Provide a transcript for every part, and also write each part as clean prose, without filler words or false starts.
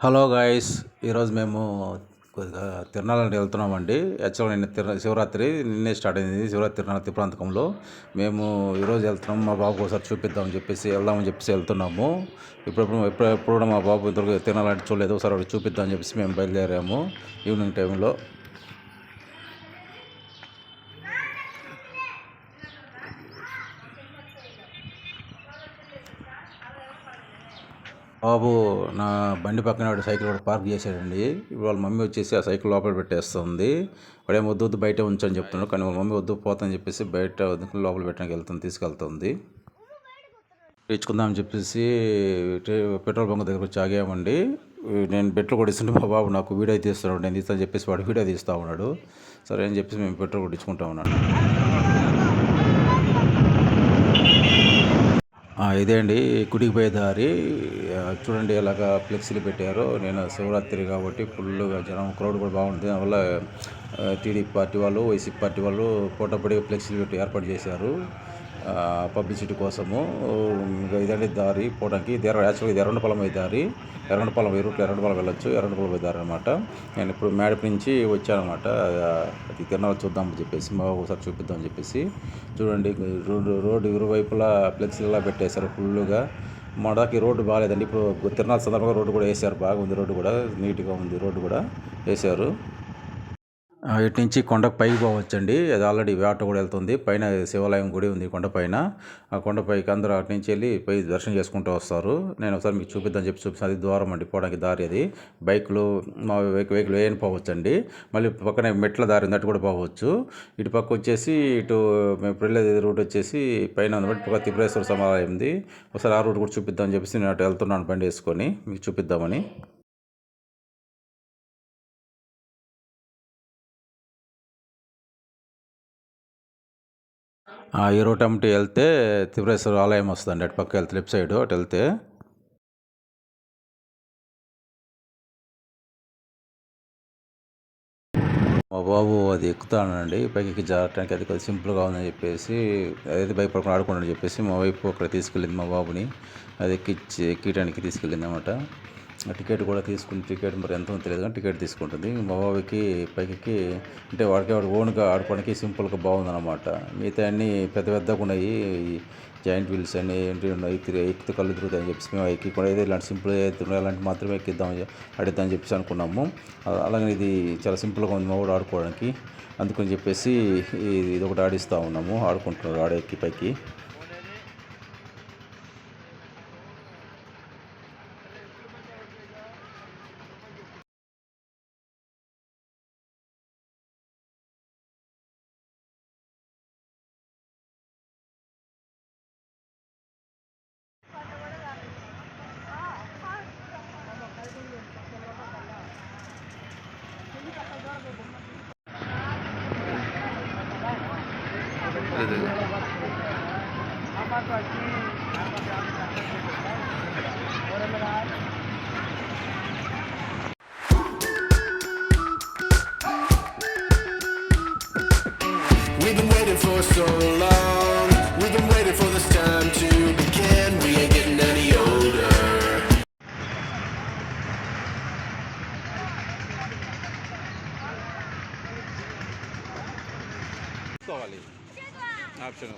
Hello guys, ఈరోజు మేము కొద్దిగా తిరునాళ్ళకి వెళ్తున్నామండి. యాక్చువల్గా నిన్న శివరాత్రి నిన్నే స్టార్ట్ అయింది. శివరాత్రి తిరునాళ్ళ తిప్రాంతకంలో మేము ఈరోజు వెళ్తున్నాము. మా బాబుకి ఒకసారి చూపిద్దామని చెప్పేసి వెళ్తున్నాము. ఎప్పుడు కూడా మా బాబు ఇంతవరకు తిరునాళ్ళ చూడలేదు. ఒకసారి వాడికి చూపిద్దామని చెప్పేసి మేము బయలుదేరాము ఈవినింగ్ టైంలో. బాబు నా బండి పక్కన వాడు సైకిల్ కూడా పార్క్ చేశాడండి. వాళ్ళ మమ్మీ వచ్చేసి ఆ సైకిల్ లోపల పెట్టేస్తుంది. వాడేమో వద్దు బయట ఉంచని చెప్తున్నాడు, కానీ వాళ్ళ మమ్మీ వద్దు పోతాని చెప్పేసి బయట లోపల పెట్టడానికి తీసుకెళ్తుంది. తెచ్చుకుందామని చెప్పేసి పెట్రోల్ బంక్ దగ్గర వచ్చి ఆగామండి. నేను పెట్రోల్ కొట్టిస్తుంటే మా బాబు నాకు వీడియో తీస్తున్నాడు. నేను తీస్తాను చెప్పేసి వాడు వీడియో తీస్తూ ఉన్నాడు. సరే అని చెప్పేసి మేము పెట్రోల్ కొట్టించుకుంటా ఉన్నాడు. ఇదే అండి గుడికి పోయే దారి. చూడండి ఎలాగా ఫ్లెక్సీలు పెట్టారో. నేను శివరాత్రి కాబట్టి ఫుల్గా జనం క్రౌడ్ కూడా బాగుంటుంది. దానివల్ల టీడీపీ పార్టీ వాళ్ళు, వైసీపీ పార్టీ వాళ్ళు పోటాపడిగా ఫ్లెక్సీలు పెట్టి ఏర్పాటు చేశారు పబ్లిసిటీ కోసము. ఇంకా ఇదండి దారి పోవడానికి. యాక్చువల్గా ఇది ఎర్రండపాలెం అయ్యే దారి. ఎర్రండపాలెం ఏ రూట్లో ఎర్రండపాలెం వెళ్ళొచ్చు. ఎర్రండపాలెం పోయే దారి అనమాట. నేను ఇప్పుడు మేడపి నుంచి వచ్చానమాట. అది తిరునాళ్ళ చూద్దామని చెప్పేసి మా ఒకసారి చూపిద్దామని చెప్పేసి. చూడండి రోడ్డు ఇరువైపులా ఫ్లెక్సీలా పెట్టేశారు ఫుల్గా. మనకి రోడ్డు బాగాలేదండి. ఇప్పుడు తిరునాళ్ళ సందర్భంగా రోడ్డు కూడా వేశారు. బాగుంది రోడ్డు కూడా, నీట్గా ఉంది రోడ్డు కూడా వేశారు. ఇటు నుంచి కొండకు పైకి పోవచ్చండి. అది ఆల్రెడీ ఆటో కూడా వెళ్తుంది. పైన శివాలయం గుడి ఉంది కొండపైన. ఆ కొండపైకి అందరూ అటు నుంచి వెళ్ళి పై దర్శనం చేసుకుంటూ వస్తారు. నేను ఒకసారి మీకు చూపిద్దామని చెప్పి చూపిస్తాను. అది ద్వారం అండి, పోవడానికి దారి. అది బైకులు మా వెహికల్ ఏమైనా పోవచ్చండి. మళ్ళీ పక్కనే మెట్ల దారి ఉంది, అటు కూడా పోవచ్చు. ఇటు పక్క వచ్చేసి ఇటు మేము వెళ్ళేది రూట్ వచ్చేసి పైన ఉంది, పక్క త్రిపురేశ్వర సమాలయం ఉంది. ఒకసారి ఆ రూట్ కూడా చూపిద్దామని చెప్పేసి నేను అటు వెళ్తున్నాను బండి వేసుకొని మీకు చూపిద్దామని. ఈ రోడ్ అమ్మటి వెళ్తే త్రిపురేశ్వర ఆలయం వస్తుందండి. అటు పక్క వెళ్తే లెఫ్ట్ సైడ్ అటు వెళ్తే మా బాబు అది ఎక్కుతానండి. పైకి జారటానికి అది కొద్దిగా సింపుల్గా ఉందని చెప్పేసి, అదైతే భయపడకుండా ఆడుకున్నాడని చెప్పేసి మా వైపు అక్కడ తీసుకెళ్ళింది మా బాబుని. అది ఎక్కడానికి తీసుకెళ్ళింది అనమాట. టికెట్ కూడా టికెట్ మరి ఎంతో తెలియదు కానీ టికెట్ తీసుకుంటుంది. మా బాబుకి పైకి అంటే వాడు ఓన్గా ఆడుకోవడానికి సింపుల్గా బాగుందన్నమాట. మిగతా అన్నీ పెద్దగా ఉన్నాయి. జాయింట్ వీల్స్ అన్నీ ఏంటి ఉన్నాయి, ఎక్కితే కళ్ళు తిరుగుతాయని చెప్పేసి మేము ఎక్కి కూడా ఏదో ఇలాంటి సింపుల్ అవుతున్నాయి అలాంటి మాత్రమే ఆడిద్దామని చెప్పేసి అనుకున్నాము. అలాగే ఇది చాలా సింపుల్గా ఉంది మా వాడు ఆడుకోవడానికి. అందుకని చెప్పేసి ఇది ఒకటి ఆడిస్తూ ఉన్నాము. ఆడుకుంటున్నారు ఎక్కి పైకి. We've been waiting for so long. We've been waiting for this time to begin. We ain't getting any older. Option.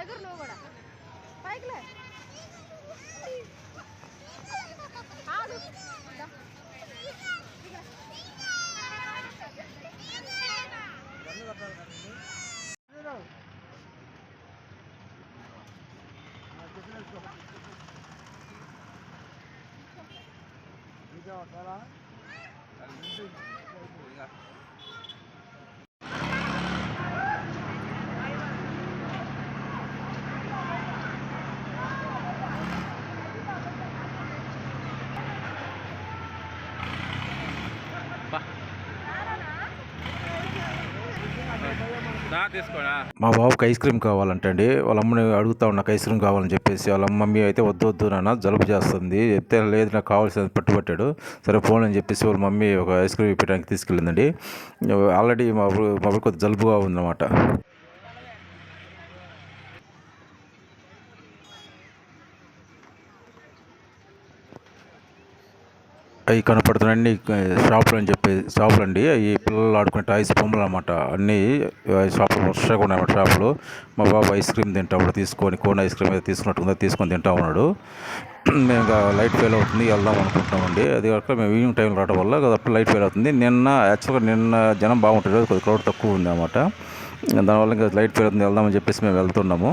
ఎగురు నువ్వు కూడా పైకిలే. మా బాబుకి ఐస్ క్రీమ్ కావాలంటండి. వాళ్ళ అమ్మని అడుగుతా ఉన్నా నాకు ఐస్ క్రీమ్ కావాలని చెప్పేసి. వాళ్ళ మమ్మీ అయితే వద్దు వద్దు నాన్న జలుబు చేస్తుంది చెప్తే లేదు నాకు కావాల్సింది పట్టుబట్టాడు. సరే ఫోన్ అని చెప్పేసి వాళ్ళ మమ్మీ ఒక ఐస్ క్రీమ్ ఇప్పడానికి తీసుకెళ్ళిందండి. ఆల్రెడీ మా బాబు కొద్దిగా జలుబుగా ఉందన్నమాట. అవి కనపడుతున్నాయి షాపులు అని చెప్పి షాపులు అండి. అవి పిల్లలు ఆడుకునే టాయ్స్ బొమ్మలు అనమాట. అన్నీ షాపులు వర్షగా ఉన్నాయన్నమాట షాపులు. మా బాబు ఐస్ క్రీమ్ తింటా తీసుకొని కోన్ ఐస్ క్రీమ్ తీసుకున్నట్టుందా తీసుకొని తింటా ఉన్నాడు. మేము ఇంకా లైట్ ఫెయిల్ అవుతుంది వెళ్దాం అనుకుంటున్నామండి. అది కాక మేము ఈవినింగ్ టైంలో రావడం వల్ల అప్పుడు లైట్ ఫెయిల్ అవుతుంది. యాక్చువల్గా నిన్న జనం బాగుంటుంది, కొద్దిగా క్రౌడ్ తక్కువ ఉంది అన్నమాట. దానివల్ల ఇంకా లైట్ ఫెయిల్ అవుతుంది వెళ్దామని చెప్పేసి మేము వెళ్తున్నాము.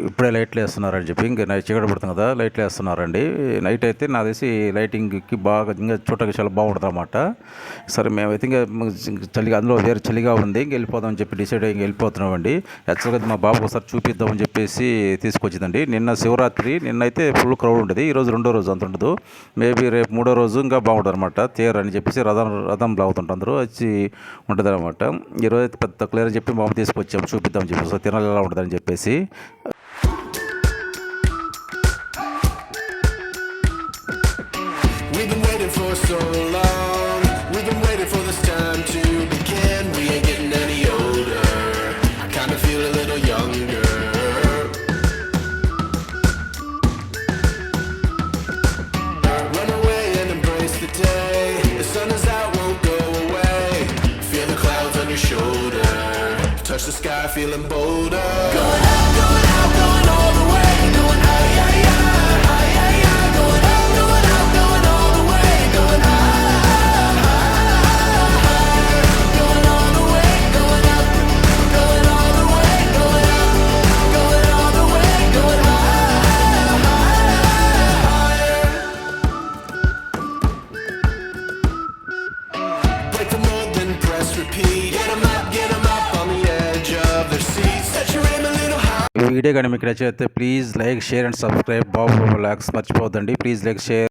ఇప్పుడే లైట్లు వేస్తున్నారని చెప్పి ఇంకా నైట్ చీకటి పడుతుంది కదా లైట్లు వేస్తున్నారండి. నైట్ అయితే నాకు తెలిసి లైటింగ్కి బాగా ఇంకా చూడటానికి చాలా బాగుంటుంది అన్నమాట. సరే మేమైతే ఇంకా చలిగా అందులో వేరే చలిగా ఉంది ఇంక వెళ్ళిపోదామని చెప్పి డిసైడ్ అయ్యి వెళ్ళిపోతున్నామండి. యాక్చువల్గా మా బాబుకి ఒకసారి చూపిద్దామని చెప్పేసి తీసుకొచ్చిందండి. నిన్న శివరాత్రి నిన్నైతే ఫుల్ క్రౌడ్ ఉండేది. ఈరోజు రెండో రోజు అంత ఉండదు. మేబీ రేపు మూడో రోజు ఇంకా బాగుంటుంది అనమాట. తేరు అని చెప్పేసి రథం లాగుతుంటారు అందరూ వచ్చి ఉంటుంది అనమాట. ఈరోజు అయితే పెద్ద క్లియర్ అని చెప్పి బాబు తీసుకొచ్చాము చూపిద్దామని చెప్పేసి తినాలి ఎలా ఉంటుందని చెప్పేసి. We've been waiting for so long. We've been waiting for this time to begin. We ain't getting any older. I kinda feel a little younger. Run away and embrace the day. The sun is out, won't go away. Feel the clouds on your shoulder. Touch the sky, feeling bolder. Going out, going out, going all the way. Going high, high, high, high, high, high. Going out, going out, going all the way. Going high, high, going all the way. Going up, going all the way. Going up, going all the way. Going higher. Break the mold, then press repeat. Get 'em up on the edge of their seats. Set your aim a little high. ఈ video కానీ మీకు నచ్చితే please like share and subscribe. బాబు లాక్స్ మర్చిపోవద్దండి. Please like share.